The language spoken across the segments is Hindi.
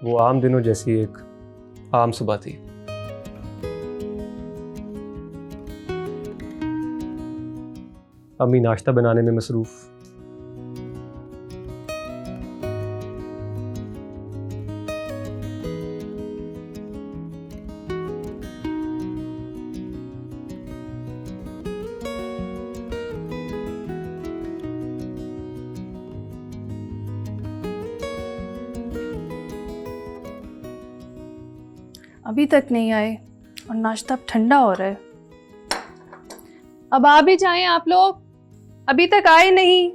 वो आम दिनों जैसी एक आम सुबह थी। अम्मी नाश्ता बनाने में मसरूफ। अभी तक नहीं आए और नाश्ता अब ठंडा हो रहा है। अब आ भी जाएं आप लोग, अभी तक आए नहीं,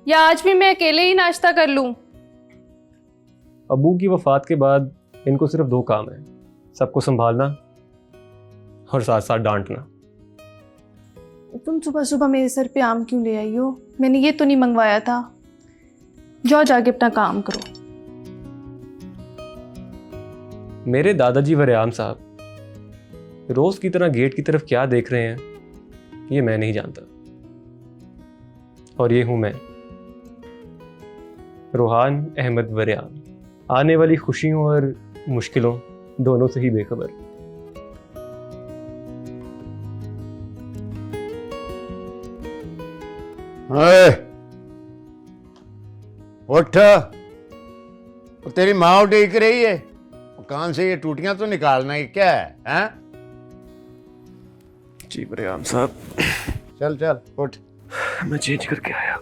या आज भी मैं अकेले ही नाश्ता कर लूं? अबू की वफात के बाद इनको सिर्फ दो काम है, सबको संभालना और साथ साथ डांटना। तुम सुबह सुबह मेरे सर पे आम क्यों ले आई हो? मैंने ये तो नहीं मंगवाया था। जाओ जाके अपना काम करो। मेरे दादाजी वरेआम साहब रोज की तरह गेट की तरफ क्या देख रहे हैं ये मैं नहीं जानता। और ये हूं मैं, रोहान अहमद वरेआम, आने वाली खुशियों और मुश्किलों दोनों से ही बेखबर। उठ, तेरी माँ उठ रही है। कान से ये टूटियां तो निकालना ही क्या है, हैं? जी वरेआम साहब। चल चल उठ, मैं चेंज करके आया।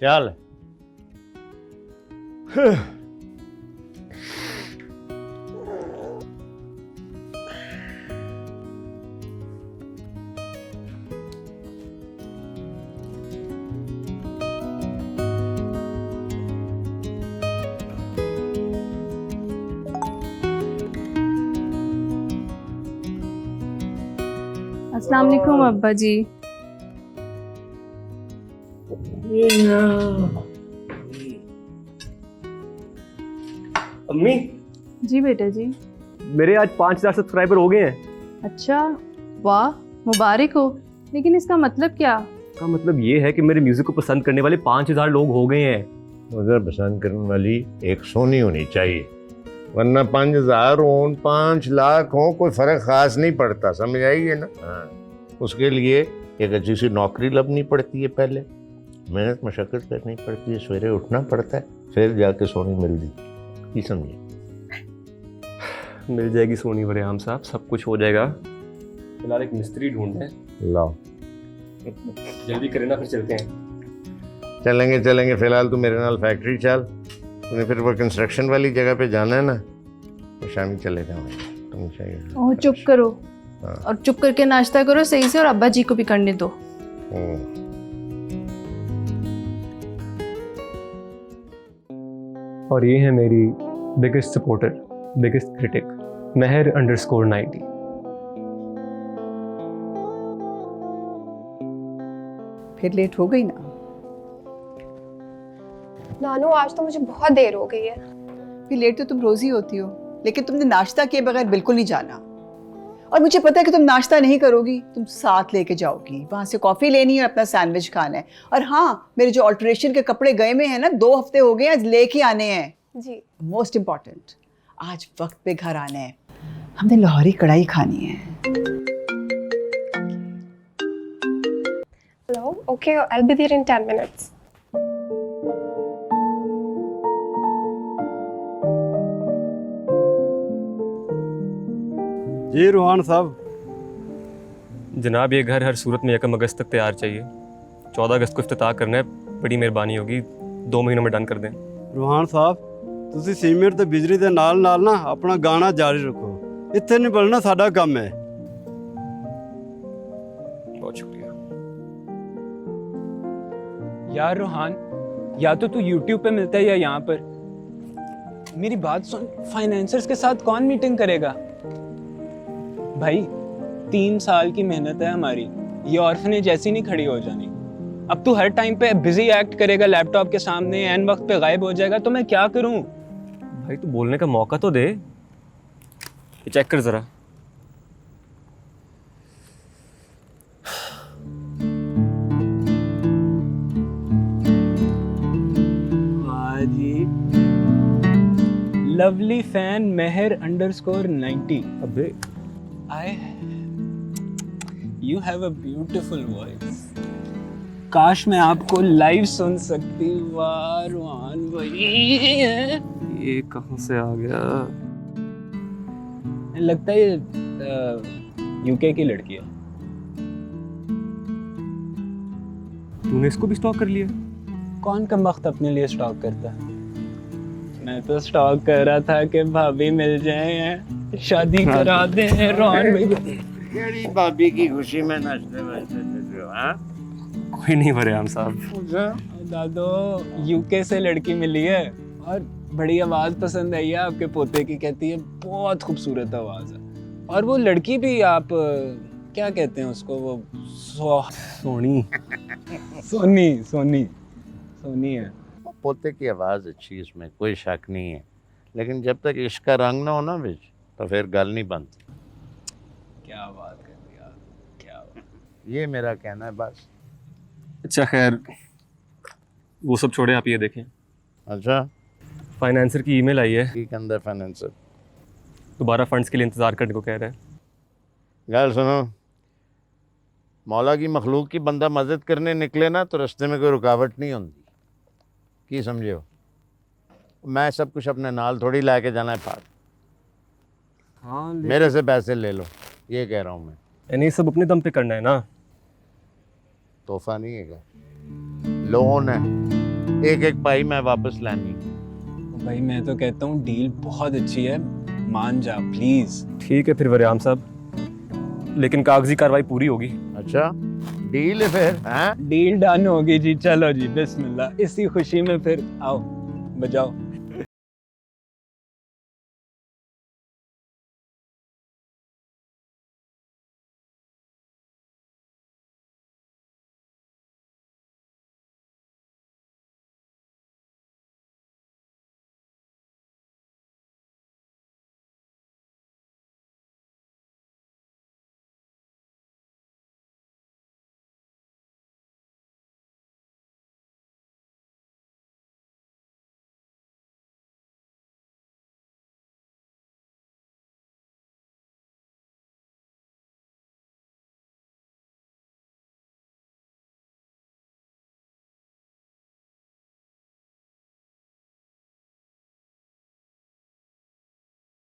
चल। अस्सलाम वालेकुम अब्बा जी। अम्मी, जी बेटा जी। मेरे आज 5000 सब्सक्राइबर हो गए हैं। अच्छा, वाह, मुबारक हो। लेकिन इसका मतलब क्या? का मतलब ये है कि मेरे म्यूजिक को पसंद करने वाले 5000 लोग हो गए हैं। मुझे पसंद करने वाली एक सोनी होनी चाहिए, वरना 5000 हो 5 लाख हो कोई फर्क खास नहीं पड़ता, समझ आइए ना। हाँ, उसके लिए एक अच्छी सी नौकरी लभनी पड़ती है, पहले मेहनत मशक्कत करनी पड़ती है, सवेरे उठना पड़ता है, फिर जाके सोनी मिलती। ये समझिए। मिल जाएगी सोनी वरेआम साहब, सब कुछ हो जाएगा। फिलहाल एक मिस्त्री ढूंढते हैं। लाओ, जल्दी करें ना, फिर चलते हैं। चलेंगे चलेंगे। फिलहाल तू मेरे नाल फैक्ट्री चल, तूने फिर वो कंस्ट्रक्शन वाली जगह पे जाना है ना, तो शामी चले जाओगे तुम चाहिए। ओह, चुप करो। हाँ। और चुप करके नाश्ता करो सही से, और अब्बा जी को भी करने दो। और ये है मेरी बिगेस्ट सपोर्टर, बिगेस्ट क्रिटिक, महर_90। फिर लेट हो गई ना? नानू, आज तो मुझे बहुत देर हो गई है। फिर लेट तो तुम रोज ही होती हो, लेकिन तुमने नाश्ता किए बगैर बिल्कुल नहीं जाना। और मुझे पता है कि तुम नाश्ता नहीं करोगी, तुम साथ लेके जाओगी, वहां से कॉफी लेनी है और अपना सैंडविच खाना है। और हाँ, मेरे जो ऑल्टरेशन के कपड़े गए में है ना, 2 हफ्ते हो गए, आज लेके आने हैं। जी। मोस्ट इम्पॉर्टेंट, आज वक्त पे घर आना है, हमने लाहौरी कढ़ाई खानी है। Hello, okay, I will be there in 10 minutes. जी रूहान साहब। जनाब, ये घर हर सूरत में 1 अगस्त तक तैयार चाहिए। 14 अगस्त को इफ्तिताह करना है, बड़ी मेहरबानी होगी, 2 महीनों में डन कर दें। रूहान साहब, ਤੁਸੀਂ ਸੀਮੈਂਟ ਤੇ ਬਿਜਲੀ ਦੇ ਨਾਲ ਨਾਲ ਨਾ ਆਪਣਾ ਗਾਣਾ ਜਾਰੀ ਰੱਖੋ, ਇੱਥੇ ਨਹੀਂ ਬਲਣਾ ਸਾਡਾ ਕੰਮ ਹੈ। बहुत शुक्रिया। यार रोहान, या तो तू YouTube पे मिलता है या यहाँ पर। मेरी बात सुन, फाइनेंसर्स के साथ कौन मीटिंग करेगा भाई? 3 साल की मेहनत है हमारी, ये ऑर्फनेज ऐसी नहीं खड़ी हो जानी। अब तू हर टाइम पे बिजी एक्ट करेगा लैपटॉप के सामने, एन वक्त पे गायब हो जाएगा, तो मैं क्या करूं? भाई तू बोलने का मौका तो दे। ये चेक कर जरा। वाह जी, लवली फैन meher_90. अबे You have a beautiful voice. काश मैं आपको लाइव सुन सकती। वाह रोहान भाई, ये कहाँ से आ गया? लगता है ये यूके की लड़की है। तूने इसको भी स्टॉक कर लिया? कौन कम वक्त अपने लिए स्टॉक करता है? मैं तो स्टॉक कर रहा था कि भाभी मिल जाए, शादी करा दे रोहान भाई। केड़ी भाभी की खुशी में नाचते वाचते हो, हाँ? कोई नहीं वरियाम साहब। दादो, यूके से लड़की मिली है और बड़ी आवाज़ पसंद आई है आपके पोते की, कहती है बहुत खूबसूरत आवाज़ है। और वो लड़की भी आप क्या कहते हैं उसको, वो सोनी सोनी है। पोते की आवाज़ अच्छी, इसमें कोई शक नहीं है, लेकिन जब तक इश्क का रंग ना हो ना बिच, तो फिर गल नहीं बनती। क्या बात कर दी यार, क्या बात। ये मेरा कहना है बस। अच्छा खैर, वो सब छोड़े, आप ये देखें, अच्छा, फाइनेंसर की ईमेल आई है, की कंदर फाइनेंसर दोबारा फंड्स के लिए इंतज़ार करने को कह रहा है। गल सुनो, मौला की मखलूक की बंदा मदद करने निकले ना तो रास्ते में कोई रुकावट नहीं होती। की समझे हो? मैं सब कुछ अपने नाल थोड़ी ला के जाना है पार। हाँ मेरे से पैसे ले लो, ये कह रहा हूँ मैं। यानी सब अपने दम पे करना है ना? तोहफा नहीं है, लोन है, एक एक पाई मैं वापस लानी। भाई मैं तो कहता हूँ डील बहुत अच्छी है, मान जा प्लीज। ठीक है फिर वरियाम साहब, लेकिन कागजी कार्रवाई पूरी होगी। अच्छा, डील है फिर, हैं? डील डन होगी जी, चलो जी बिस्मिल्लाह। इसी खुशी में फिर आओ बजाओ।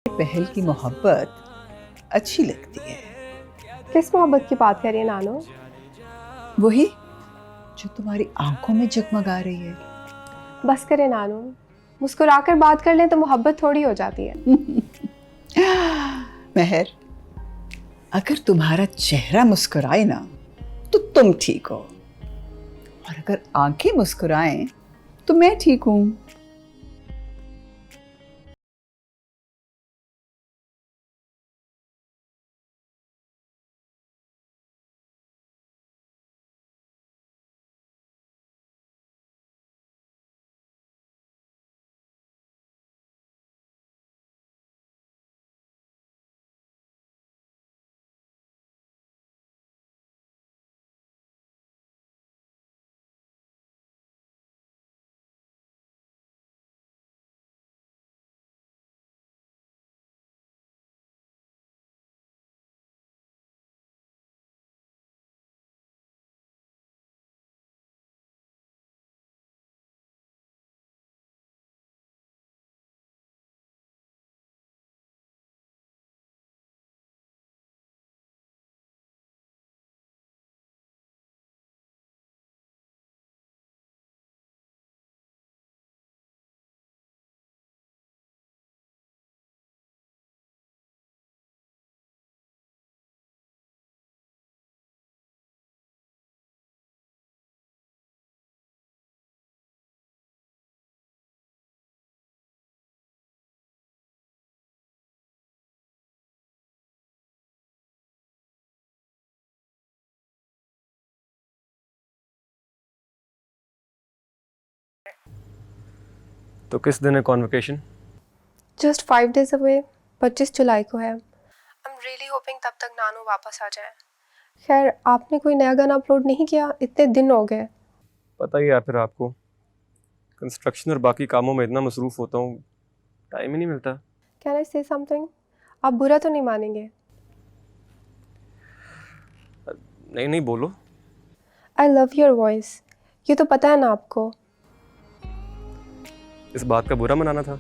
पहल की मोहब्बत अच्छी लगती है, किस मोहब्बत की बात करिए नानो? वही जो तुम्हारी आंखों में जगमगा रही है। बस करे नानो, मुस्कुराकर बात कर लें तो मोहब्बत थोड़ी हो जाती है। मेहर, अगर तुम्हारा चेहरा मुस्कुराए ना तो तुम ठीक हो, और अगर आंखें मुस्कुराएं तो मैं ठीक हूँ। तो किस दिन है कॉन्वोकेशन? जस्ट 5 days away, 25 जुलाई को है। आई एम रियली होपिंग तब तक नानू वापस आ जाए। खैर, आपने कोई नया गाना अपलोड नहीं किया, इतने दिन हो गए। पता ही है फिर आपको, कंस्ट्रक्शन और बाकी कामों में इतना मसरूफ़ होता हूँ, टाइम ही नहीं मिलता। कैन आई से समथिंग? आप बुरा तो नहीं मानेंगे? नहीं नहीं बोलो। आई लव योर वॉइस, ये तो पता है ना आपको। इस बात का बुरा मनाना था?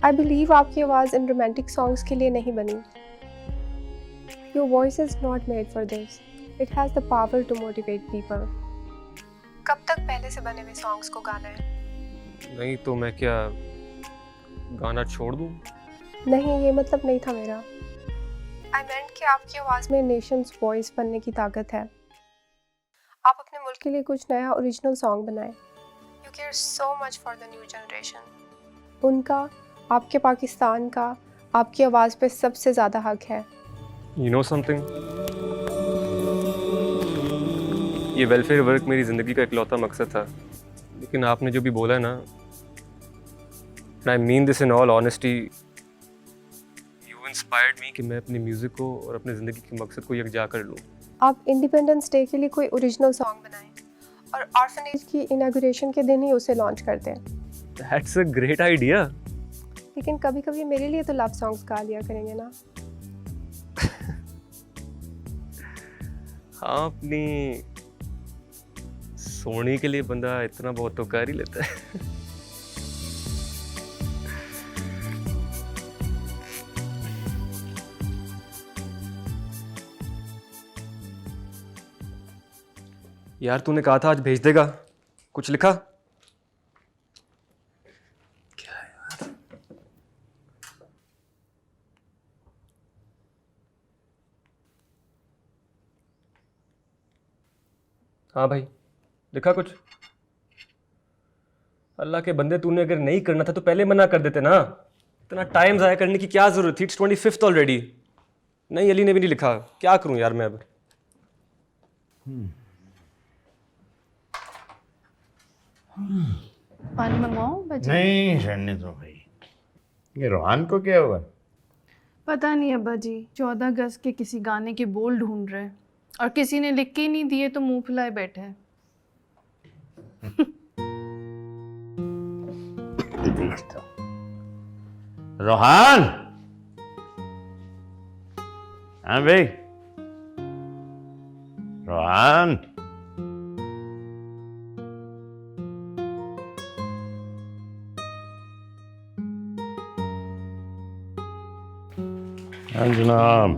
आई बिलीव आपकी आवाज़ इन रोमांटिक सॉन्ग्स के लिए नहीं बनी। Your voice is not made for this, it has the power to motivate people. कब तक पहले से बने हुए सॉन्ग्स को गाना है? नहीं तो मैं क्या गाना छोड़ दूँ? नहीं, ये मतलब नहीं था मेरा। आई मेंट कि आपकी आवाज़ में नेशंस वॉइस बनने की ताकत है। आप अपने मुल्क के लिए कुछ नया ओरिजिनल सॉन्ग बनाएं। You care so much for the new generation. उनका, आपके पाकिस्तान का, आपकी आवाज़ पे सबसे ज़्यादा हक है। यू नो समथिंग, ये वेलफेयर वर्क मेरी ज़िंदगी का इकलौता मकसद था, लेकिन आपने जो भी बोला है ना, I mean this in all honesty, you inspired me कि मैं अपनी म्यूज़िक को और अपनी ज़िंदगी के मकसद को यकजा कर लूँ। आप इंडिपेंडेंस डे के लिए कोई ओरिजिनल सॉन्ग बनाएं और ऑर्फनेज की इनॉग्रेशन के दिन ही उसे लॉन्च कर दें। That's a great idea. लेकिन कभी कभी मेरे लिए तो लव सॉन्ग्स गा लिया करेंगे ना। हाँ, अपनी सोनी के लिए बंदा इतना बहुत तो कर ही लेता है। यार तूने कहा था आज भेज देगा, कुछ लिखा? क्या है यार? हाँ भाई, लिखा कुछ? अल्लाह के बंदे, तूने अगर नहीं करना था तो पहले मना कर देते ना। इतना टाइम ज़ाया करने की क्या ज़रूरत थी? It's 25th already. नहीं, अली ने भी नहीं लिखा, क्या करूं यार मैं अब? पानी मंगवाऊं बजी? नहीं रहने दो भाई। ये रोहान को क्या हुआ? पता नहीं अब्बा जी, 14 अगस्त के किसी गाने के बोल ढूंढ रहे हैं और किसी ने लिख के ही नहीं दिए तो मुंह फुलाए बैठे हैं। देखता हूं। रोहान, हाँ भाई, रोहान। हाँ जनाब,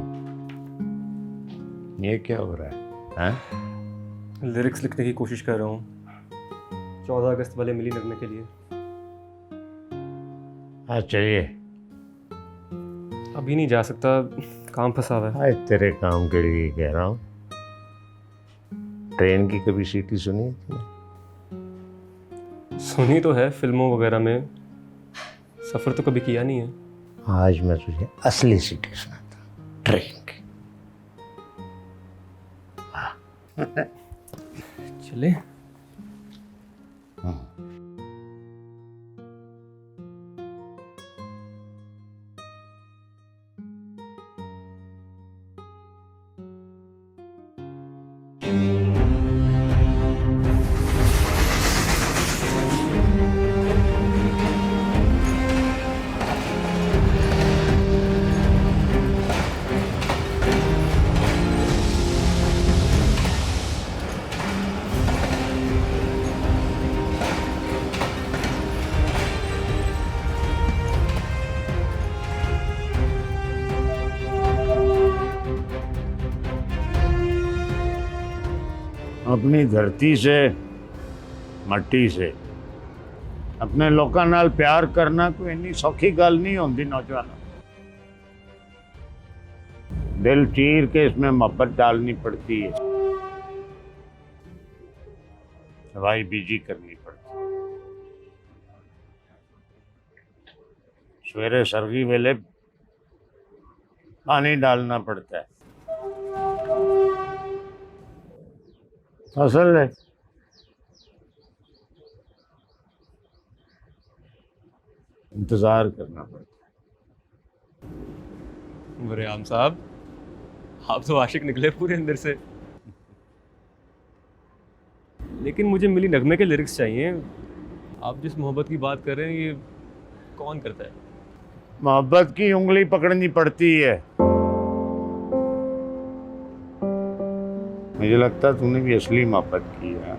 ये क्या हो रहा है? हाँ? लिरिक्स लिखने की कोशिश कर रहा हूँ 14 अगस्त वाले मिली नगमे के लिए। हाँ चाहिए। अभी नहीं जा सकता, काम फंसा हुआ है। हाँ, तेरे काम के लिए कह रहा हूँ। ट्रेन की कभी सीटी सुनी है तुमने? सुनी तो है फिल्मों वगैरह में, सफ़र तो कभी किया नहीं है। आज मैं तुझे असली सीटी सुनाता हूँ, ट्रेन की। चले। अपनी धरती से, मट्टी से, अपने लोगों नाल प्यार करना कोई इन्नी सौखी गल नहीं होती नौजवानों। दिल चीर के इसमें मोहब्बत डालनी पड़ती है, हवाई बीजी करनी पड़ती है। सवेरे सरगी वेले पानी डालना पड़ता है। असल है इंतजार करना पड़ता है। वरियाम साहब, आप तो आशिक निकले पूरे अंदर से। लेकिन मुझे मिली नगमे के लिरिक्स चाहिए। आप जिस मोहब्बत की बात कर रहे हैं, ये कौन करता है? मोहब्बत की उंगली पकड़नी पड़ती है। मुझे लगता है तूने भी असली मोहब्बत की है,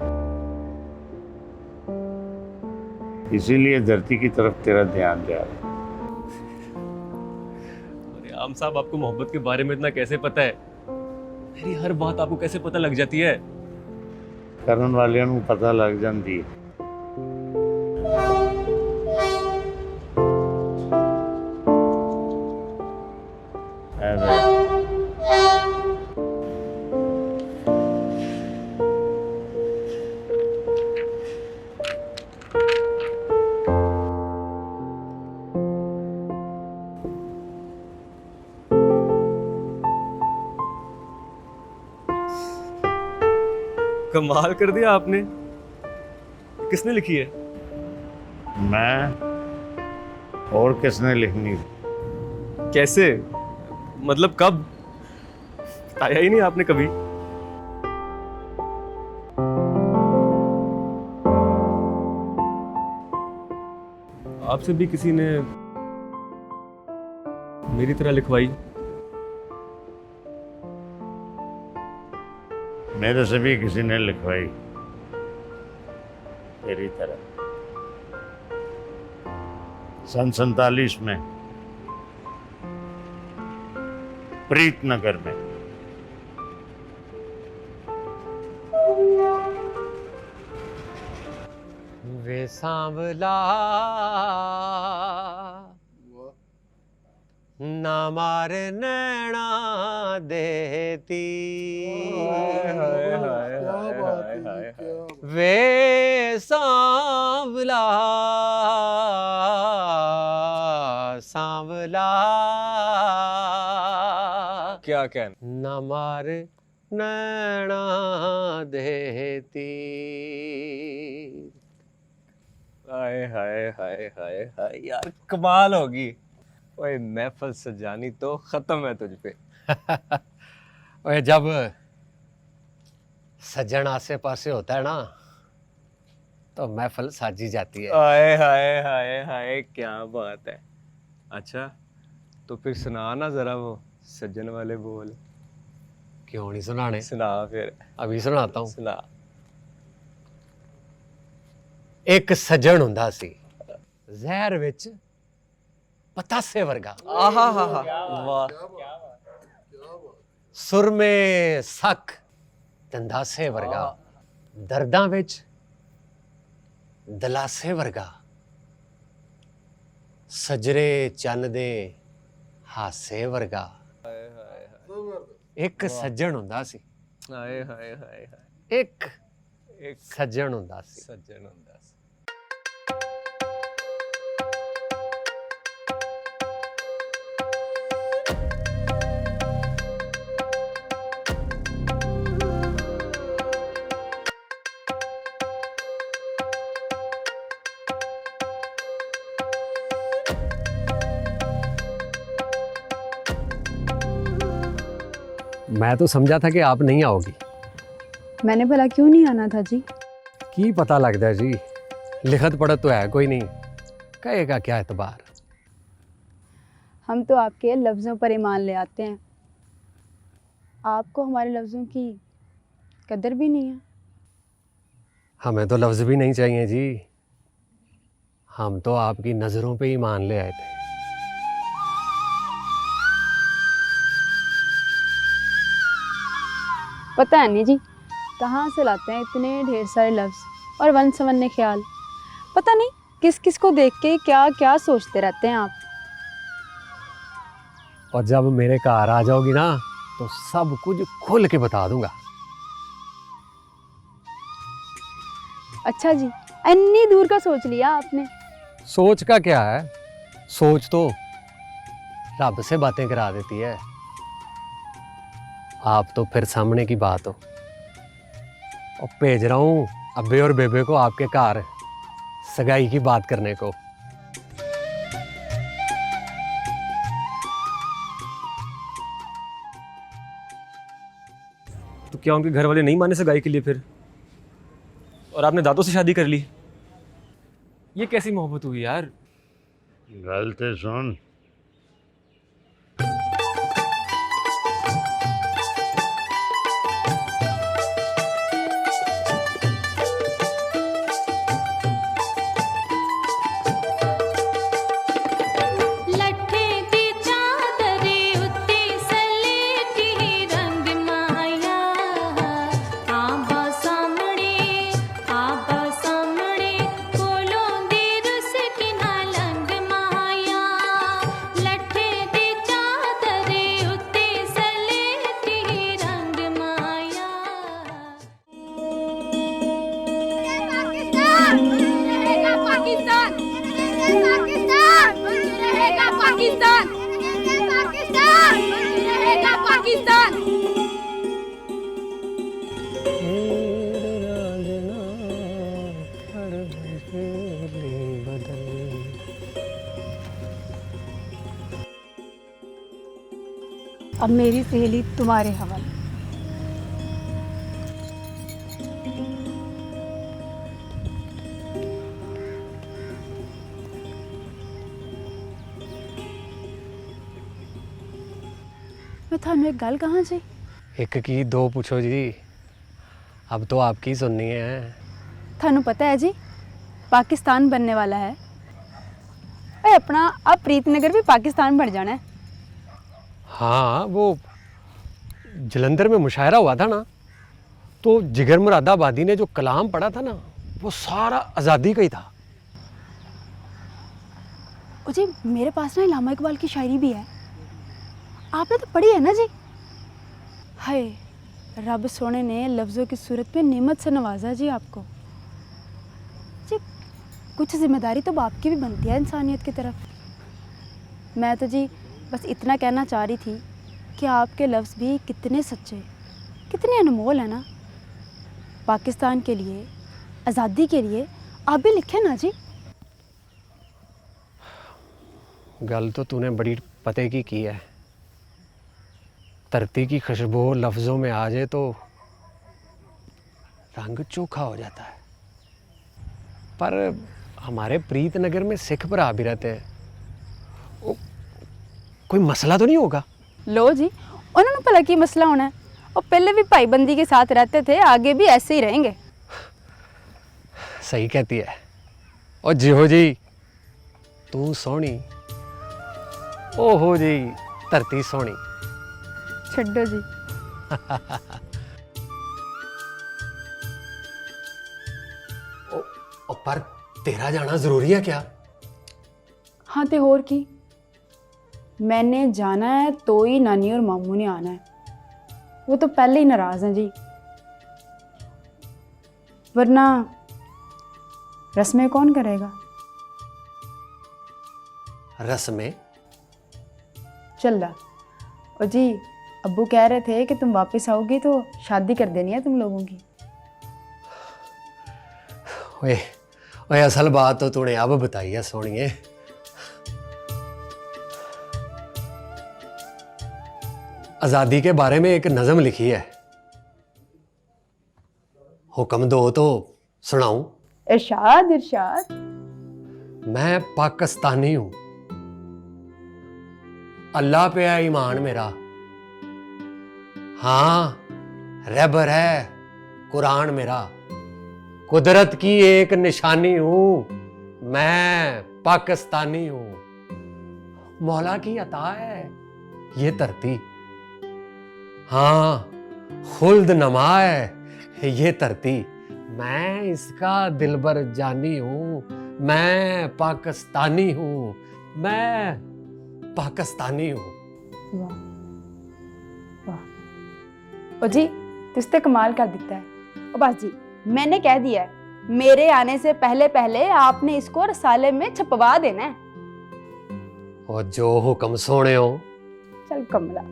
इसीलिए धरती की तरफ तेरा ध्यान जा रहा है। अरे आम साहब, आपको मोहब्बत के बारे में इतना कैसे पता है? मेरी हर बात आपको कैसे पता लग जाती है? करन वाले को पता लग जाती है। कमाल कर दिया आपने। किसने लिखी है? मैं और किसने लिखनी? कैसे? मतलब कब? बताया ही नहीं आपने कभी। आपसे भी किसी ने मेरी तरह लिखवाई? मेरे से भी किसी ने लिखवाई तेरी तरह। सन 47 में प्रीतनगर में। वे सांवला ना मार नैना देती, वे सांवला सांवला क्या कहना? न मार नैना देती। हाय हाय हाय हाय हाय यार, कमाल होगी। ओए महफिल सजानी तो खत्म है तुझ पे। ओए जब सज्जन आसे पासे होता है ना तो महफिल साजी जाती है। हाय हाय हाय हाय, क्या बात है। अच्छा तो फिर सुना ना जरा वो सज्जन वाले बोल। क्यों नहीं सुनाने? सुना फिर। अभी सुनाता हूँ। सुना। एक सज्जन हुंदा सी ਜ਼ਹਿਰ ਵਿੱਚ ਪਤਾਸੇ ਵਰਗਾ। आहा हा हा, वाह। ਸੁਰਮੇ ਸੱਕ ਦੰਦਾਸੇ ਵਰਗਾ, ਦਰਦਾਂ ਵਿੱਚ ਦਲਾਸੇ ਵਰਗਾ, ਸਜਰੇ ਚੰਨ ਦੇ ਹਾਸੇ ਵਰਗਾ। ਇੱਕ ਸੱਜਣ ਹੁੰਦਾ ਸੀ। हाय हाय हाय हाय। ਇੱਕ ਸੱਜਣ ਹੁੰਦਾ ਸੀ। सज्जन हुंदा सी। मैं तो समझा था कि आप नहीं आओगी। मैंने भला क्यों नहीं आना था जी? की पता लगता है जी, लिखत पढ़त तो है कोई नहीं, कहेगा क्या एतबार। हम तो आपके लफ्ज़ों पर ईमान ले आते हैं, आपको हमारे लफ्ज़ों की कदर भी नहीं है। हमें तो लफ्ज़ भी नहीं चाहिए जी, हम तो आपकी नज़रों पे ही मान ले आए थे। पता है नहीं जी कहाँ से लाते हैं इतने ढेर सारे लफ्ज़ और वन सवन्ने ख्याल। पता नहीं किस किस को देख के क्या क्या सोचते रहते हैं आप। और जब मेरे घर आ जाओगी ना तो सब कुछ खुल के बता दूंगा। अच्छा जी, इतनी दूर का सोच लिया आपने। सोच का क्या है, सोच तो रब से बातें करा देती है। आप तो फिर सामने की बात हो। और भेज रहा हूँ अब्बे और बेबे को आपके घर सगाई की बात करने को। तो क्या उनके घर वाले नहीं माने सगाई के लिए फिर? और आपने दादों से शादी कर ली? ये कैसी मोहब्बत हुई यार? गलते सुन, रहेगा पाकिस्तान, पाकिस्तान, रहेगा पाकिस्तान। अब मेरी सहेली तुम्हारे हवाले। मैं थानू एक गल कहाँ जी। एक की दो पूछो जी, अब तो आपकी सुननी है। थानू पता है जी पाकिस्तान बनने वाला है। अरे अपना अब प्रीतनगर भी पाकिस्तान बन जाना है। हाँ, वो जलंधर में मुशायरा हुआ था ना, तो जिगर मुरादाबादी ने जो कलाम पढ़ा था ना, वो सारा आज़ादी का ही था। ओ जी मेरे पास ना इलामा इकबाल की शायरी भी है, आपने तो पढ़ी है ना जी। हाय रब सोने ने लफ्ज़ों की सूरत में नेमत से नवाजा जी आपको। जी कुछ जिम्मेदारी तो बाप की भी बनती है इंसानियत की तरफ। मैं तो जी बस इतना कहना चाह रही थी कि आपके लफ्ज़ भी कितने सच्चे, कितने अनमोल है ना। पाकिस्तान के लिए, आज़ादी के लिए आप भी लिखे ना जी। गल तो तूने बड़ी पते की है। धरती की खुशबू लफ्ज़ों में आ जाए तो रंग चोखा हो जाता है। पर हमारे प्रीतनगर में सिख भरा भी रहते हैं, कोई मसला तो नहीं होगा? लो जी उन्होंने भला की मसला होना है, और पहले भी भाईबंदी के साथ रहते थे, आगे भी ऐसे ही रहेंगे। सही कहती है। और जिहो जी तू सोहनी, ओहो जी धरती सोहनी। छड्डो जी। पर तेरा जाना जरूरी है क्या? हाँ तो होर की, मैंने जाना है तो ही नानी और मामू ने आना है। वो तो पहले ही नाराज़ हैं जी, वरना रस्में कौन करेगा? रस्में? चल और जी अब्बू कह रहे थे कि तुम वापस आओगी तो शादी कर देनी है तुम लोगों की। ओए ओए असल बात तो तूने अब बताई है सोनिए। आज़ादी के बारे में एक नज़म लिखी है, हुक्म दो तो सुनाऊं? इरशाद इरशाद। मैं पाकिस्तानी हूं, अल्लाह पे है ईमान मेरा। हाँ रहबर है कुरान मेरा, कुदरत की एक निशानी हूं, मैं पाकिस्तानी हूं। मौला की अता है ये धरती, हाँ खुल्द नमा है ये धरती। मैं इसका दिलबर जानी हूं, मैं पाकिस्तानी हूं, मैं पाकिस्तानी हूं। वाह वाह ओ जी तुझ तो कमाल कर देता है। ओ बस जी मैंने कह दिया है, मेरे आने से पहले पहले आपने इसको रसाले में छपवा देना है। और जो हुक्म सोने हो। चल कमला।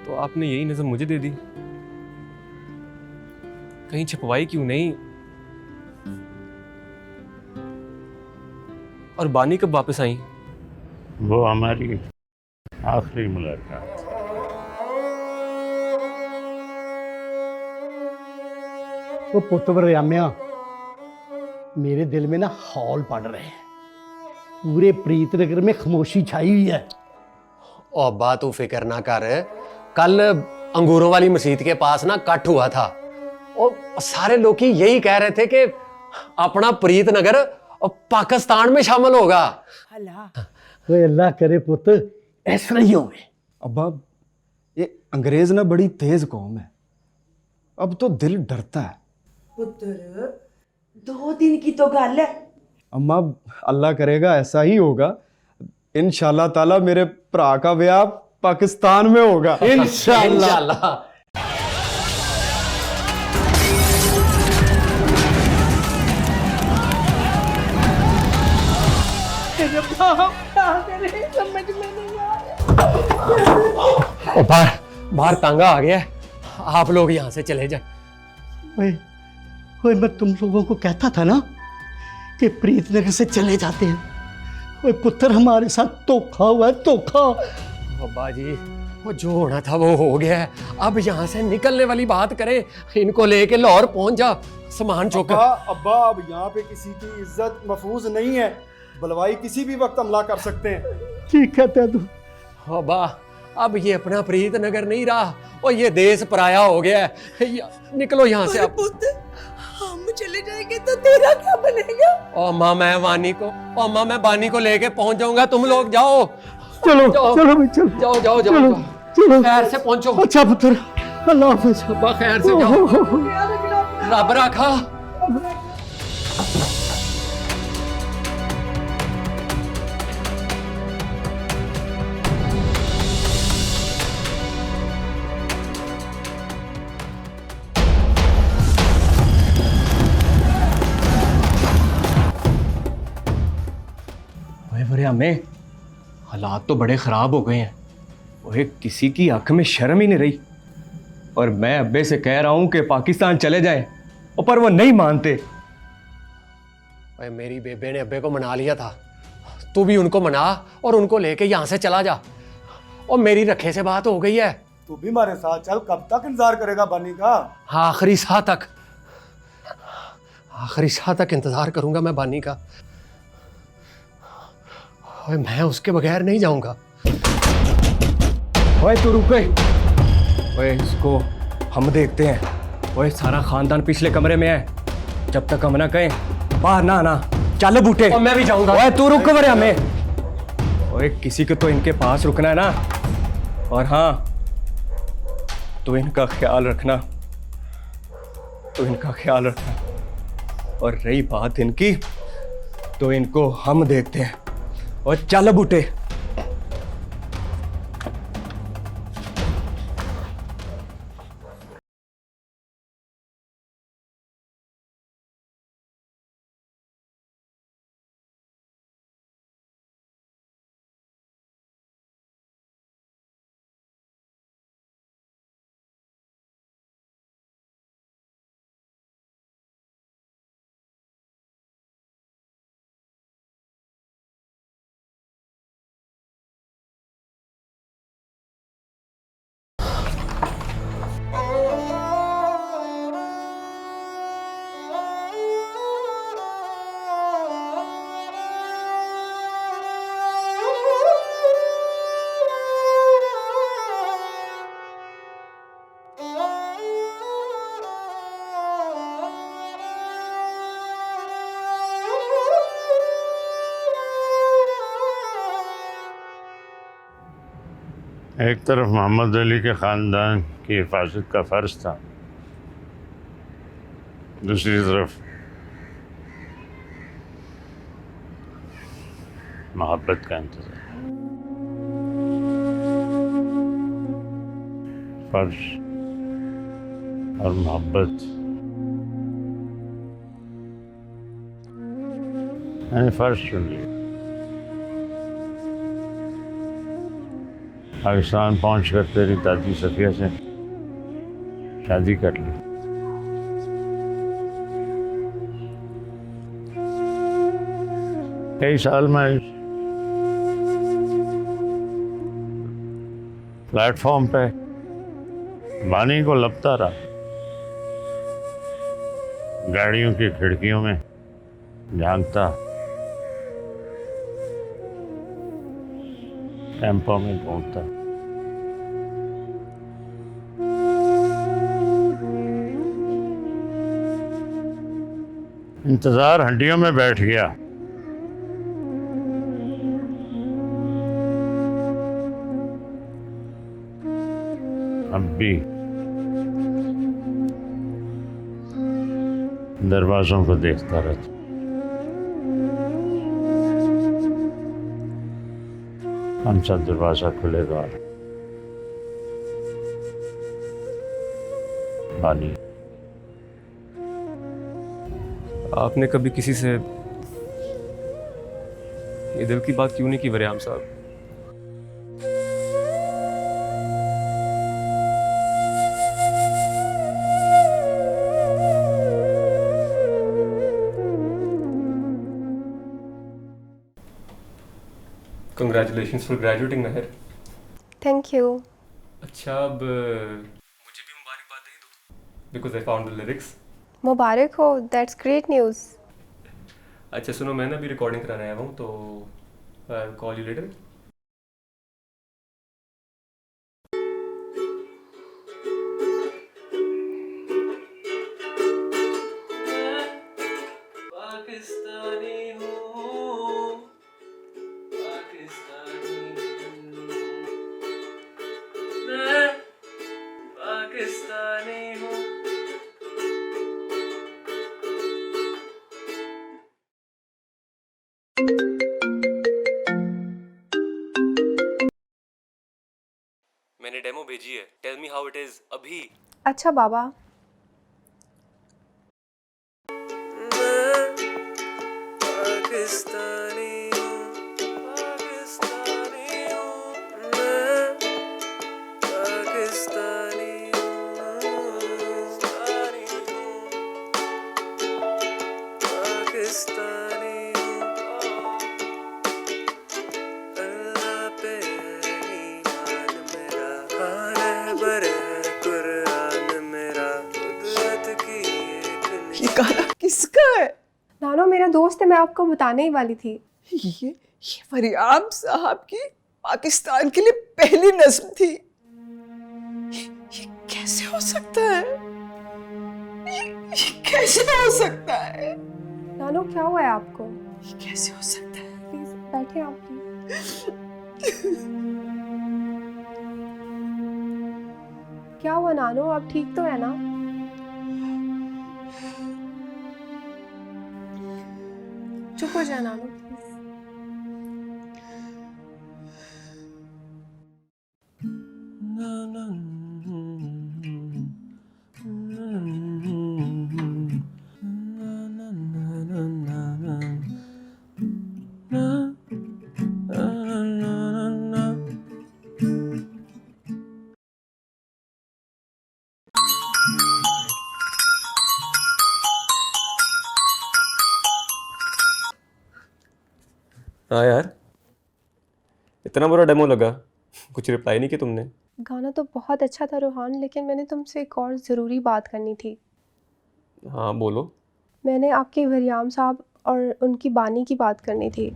तो आपने यही नज़म मुझे दे दी, कहीं छपवाई क्यों नहीं? और बानी कब वापस आई? वो हमारी आखिरी मुलाकात। वो पुत्र राम्या, मेरे दिल में ना हौल पड़ रहे हैं। पूरे प्रीतनगर में खामोशी छाई हुई है। और बात तू फिक्र ना कर, कल अंगूरों वाली मस्जिद के पास ना कट हुआ था, और सारे लोग यही कह रहे थे कि अपना प्रीतनगर पाकिस्तान में शामिल होगा। तो अल्लाह करे पुत्र ऐसा ही हो। अब्बा ये अंग्रेज ना बड़ी तेज कौम है, अब तो दिल डरता है। पुत्र 2 दिन की तो गल है। अम्मा अल्लाह करेगा ऐसा ही होगा। इंशाल्लाह ताला मेरे भरा का ब्याह पाकिस्तान में होगा। इंशाल्लाह। समझ में नहीं आ रहा। ओ बाहर बाहर तांगा आ गया है, आप लोग यहाँ से चले जाए। ओए ओए, मैं तुम लोगों को कहता था ना कि प्रीतनगर से चले जाते हैं। ओए पुत्र, हमारे साथ धोखा हुआ है, धोखा। बाबा जी, वो जो होना था वो हो गया है, अब यहाँ से निकलने वाली बात करें। इनको लेके लाहौर पहुंच जा, सामान चौक। अब्बा, अब यहाँ पे किसी की इज्जत महफूज नहीं है। बलवाई किसी भी वक्त हमला कर सकते हैं। ठीक कहता है तू। बाबा, अब ये अपना प्रीत नगर नहीं रहा, और ये देश पराया हो गया है। निकलो यहाँ से आप। पुत्र, हम चले जाएंगे तो तेरा क्या बनेगा? ओ माँ, मैं वानी को, ओ माँ, मैं बानी को लेके पहुंच जाऊंगा, तुम लोग जाओ। चलो जाओ। चलो भाई, चलो जाओ जाओ जाओ, चलो, जाओ। चलो। खैर से पहुंचो। अच्छा पुत्र, अल्लाह हाफिज। अब्बा खैर से जाओ, रब रखा। अरे हमें हालात तो बड़े ख़राब हो गए हैं। ओए, किसी की आंख में शर्म ही नहीं रही। और मैं अब्बे से कह रहा हूं कि पाकिस्तान चले जाएं, पर वो नहीं मानते। भाई, मेरी बेबे ने अब्बे को मना लिया था, तू भी उनको मना और उनको लेके यहाँ से चला जा। और मेरी रखे से बात हो गई है। तू भी हमारे साथ चल। कब तक इंतजार करेगा बानी का? हाँ, आखिरी साह तक, आखिरी साह तक इंतजार करूंगा मैं बानी का। ओए, मैं उसके बगैर नहीं जाऊंगा। ओए तू रुके। ओए, इसको हम देखते हैं। ओए, सारा खानदान पिछले कमरे में है, जब तक हम ना कहें बाहर ना आना। चल बूटे। और मैं भी जाऊंगा। ओए तू रुक वरे हमें। ओए, किसी को तो इनके पास रुकना है ना। और हाँ, तू इनका ख्याल रखना, तू इनका ख्याल रखना। और रही बात इनकी, तो इनको हम देखते हैं। और चल बूटे। एक तरफ मोहम्मद अली के ख़ानदान की हिफाजत का फ़र्ज़ था, दूसरी तरफ मोहब्बत का इंतज़ार। फ़र्ज़ और मोहब्बत, मैंने फ़र्ज़ चुन लिया। पाकिस्तान पहुंचकर तेरी दादी सफिया से शादी कर ली। कई साल मैं प्लेटफॉर्म पे बानी को लपता रहा, गाड़ियों की खिड़कियों में झांकता, टेम्पो में घूमता। इंतजार हड्डियों में बैठ गया। अब भी दरवाजों को देखता रहता। कौन सा दरवाजा खुलेगा? बानी, आपने कभी किसी से ये दिल की बात क्यों नहीं की वरियाम साहब? Congratulations for graduating Mehar. Thank you. अच्छा, अब मुझे भी मुबारकबाद दे दो, because I found the lyrics. मुबारक हो, दैट्स ग्रेट न्यूज़। अच्छा सुनो, मैं ना अभी रिकॉर्डिंग कराने आया हूँ, तो कॉल यू लेटर। पाकिस्तानी हूँ, पाकिस्तानी मैं पाकिस्तानी हूँ। मैंने डेमो भेजी है, tell me how it is अभी। अच्छा बाबा। पाकिस्तानी हूँ, पाकिस्तानी हूँ, मैं पाकिस्तानी हूँ, पाकिस्तानी हूँ। अल्लाह पे ईमान मेरा, खाने पर कुरान मेरा, कुदरत की एक ये गाना किसका है? नानो मेरा दोस्त है, मैं आपको बताने ही वाली थी। ये वरियाम साहब की पाकिस्तान के लिए पहली नस्म थी। ये कैसे हो सकता है? ये कैसे हो सकता है? नानो क्या हुआ है आपको? ये कैसे हो सकता है? प्लीज बैठे आप प्लीज। क्या हुआ नानो, आप ठीक तो है ना? चुप हो जाए नानो प्लीज। हाँ यार, इतना बुरा डेमो लगा, कुछ रिप्लाई नहीं किया तुमने। गाना तो बहुत अच्छा था रोहान, लेकिन मैंने तुमसे एक और ज़रूरी बात करनी थी। हाँ बोलो। मैंने आपके वरियाम साहब और उनकी बानी की बात करनी थी।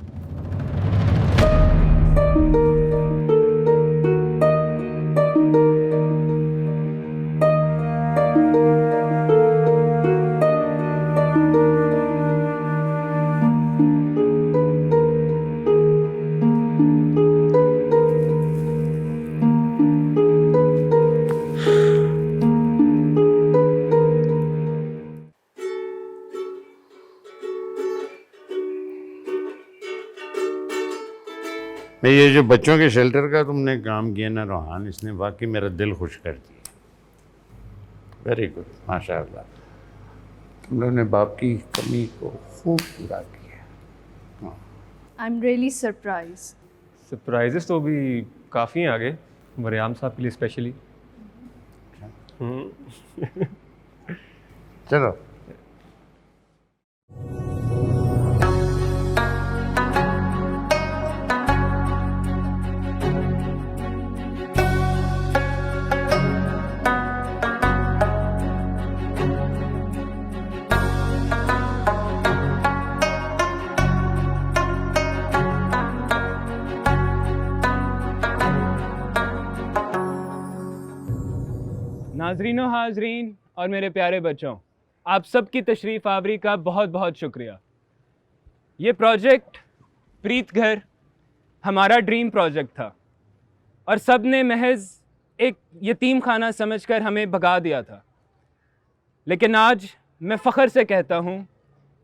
नहीं, ये जो बच्चों के शेल्टर का तुमने काम किया ना रोहान, इसने वाकई मेरा दिल खुश कर दिया। वेरी गुड, माशाअल्लाह। तुम लोगों ने बाप की कमी को खूब पूरा किया। I am really surprise. Surprises तो अभी काफ़ी हैं आगे, वरियाम साहब के लिए स्पेशली। चलो। नाजरीनो हाजरीन और मेरे प्यारे बच्चों, आप सबकी तशरीफ़ आवरी का बहुत बहुत शुक्रिया। ये प्रोजेक्ट प्रीत घर हमारा ड्रीम प्रोजेक्ट था और सब ने महज एक यतीम खाना समझकर हमें भगा दिया था, लेकिन आज मैं फ़ख्र से कहता हूँ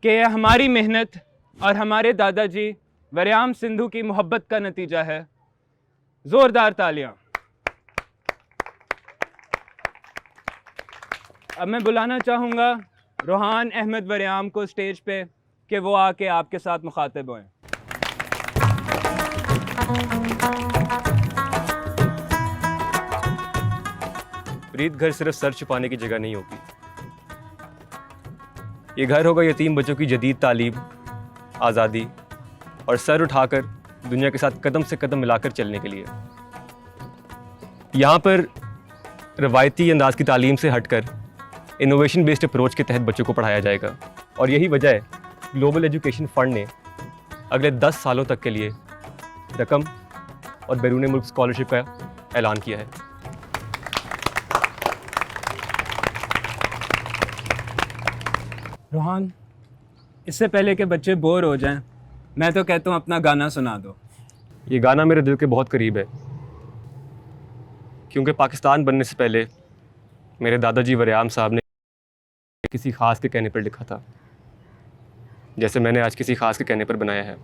कि यह हमारी मेहनत और हमारे दादाजी वरियाम सिंधु की मोहब्बत का नतीजा है। ज़ोरदार तालियाँ। अब मैं बुलाना चाहूँगा रोहान अहमद वरियाम को स्टेज पे कि वो आके आपके साथ मुखातिब हों। प्रीत, घर सिर्फ सर छुपाने की जगह नहीं होगी। ये घर होगा यतीम बच्चों की जदीद तालीम, आज़ादी और सर उठाकर दुनिया के साथ कदम से कदम मिलाकर चलने के लिए। यहाँ पर रवायती अंदाज की तालीम से हटकर इनोवेशन बेस्ड अप्रोच के तहत बच्चों को पढ़ाया जाएगा। और यही वजह है ग्लोबल एजुकेशन फंड ने अगले 10 सालों तक के लिए रकम और बैरून मुल्क स्कॉलरशिप का ऐलान किया है। रोहान, इससे पहले कि बच्चे बोर हो जाएं, मैं तो कहता हूँ अपना गाना सुना दो। ये गाना मेरे दिल के बहुत करीब है, क्योंकि पाकिस्तान बनने से पहले मेरे दादाजी वरियाम साहब ने किसी ख़ास के कहने पर लिखा था, जैसे मैंने आज किसी ख़ास के कहने पर बनाया है।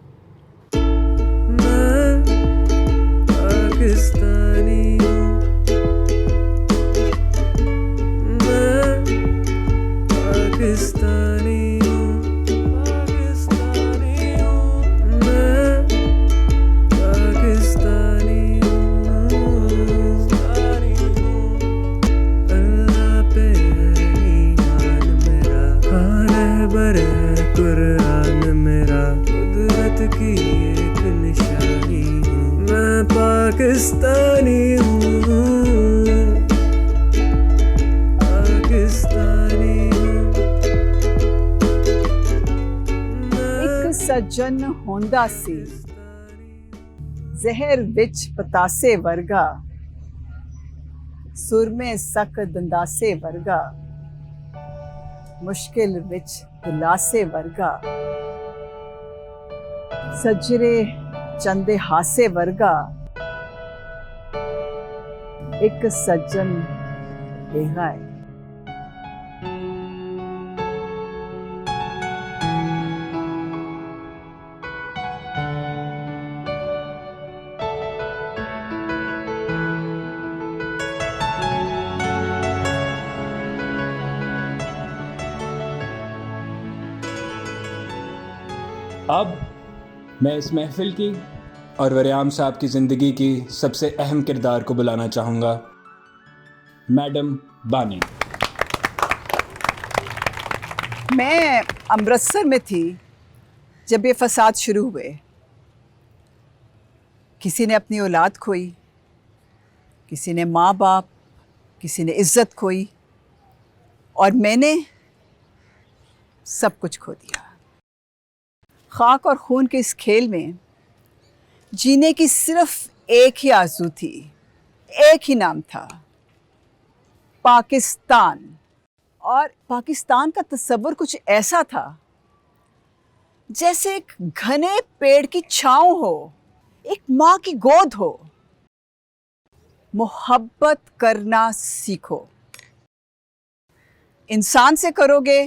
सज्जन होंदा सी जहर विच पतासे वर्गा, सुर में सक दंदासे वर्गा, मुश्किल विच दिलासे वर्गा, सजरे चंदे हासे वर्गा, एक सज्जन बेगा है। अब मैं इस महफिल की और वरियाम साहब की ज़िंदगी की सबसे अहम किरदार को बुलाना चाहूँगा, मैडम बानी। मैं अमृतसर में थी जब ये फसाद शुरू हुए। किसी ने अपनी औलाद खोई, किसी ने माँ बाप, किसी ने इज्जत खोई, और मैंने सब कुछ खो दिया। खाक और खून के इस खेल में जीने की सिर्फ एक ही आरज़ू थी, एक ही नाम था, पाकिस्तान। और पाकिस्तान का तस्वुर कुछ ऐसा था जैसे एक घने पेड़ की छाँव हो, एक माँ की गोद हो। मोहब्बत करना सीखो। इंसान से करोगे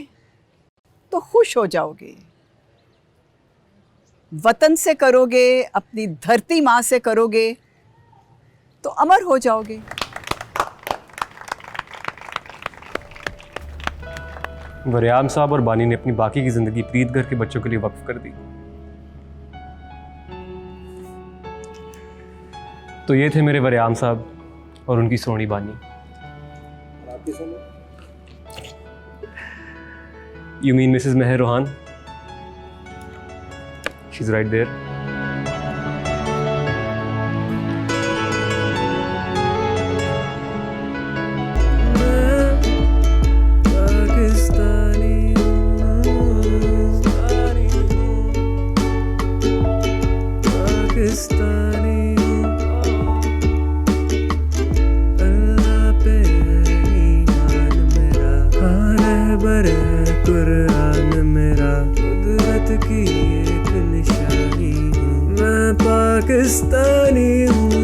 तो खुश हो जाओगे, वतन से करोगे, अपनी धरती माँ से करोगे तो अमर हो जाओगे। वरियाम साहब और बानी ने अपनी बाकी की ज़िंदगी प्रीत घर के बच्चों के लिए वक्फ कर दी। तो ये थे मेरे वरियाम साहब और उनकी सोनी बानी। You mean Mrs. Meher Rohan? She's right there. Pakistani हूँ।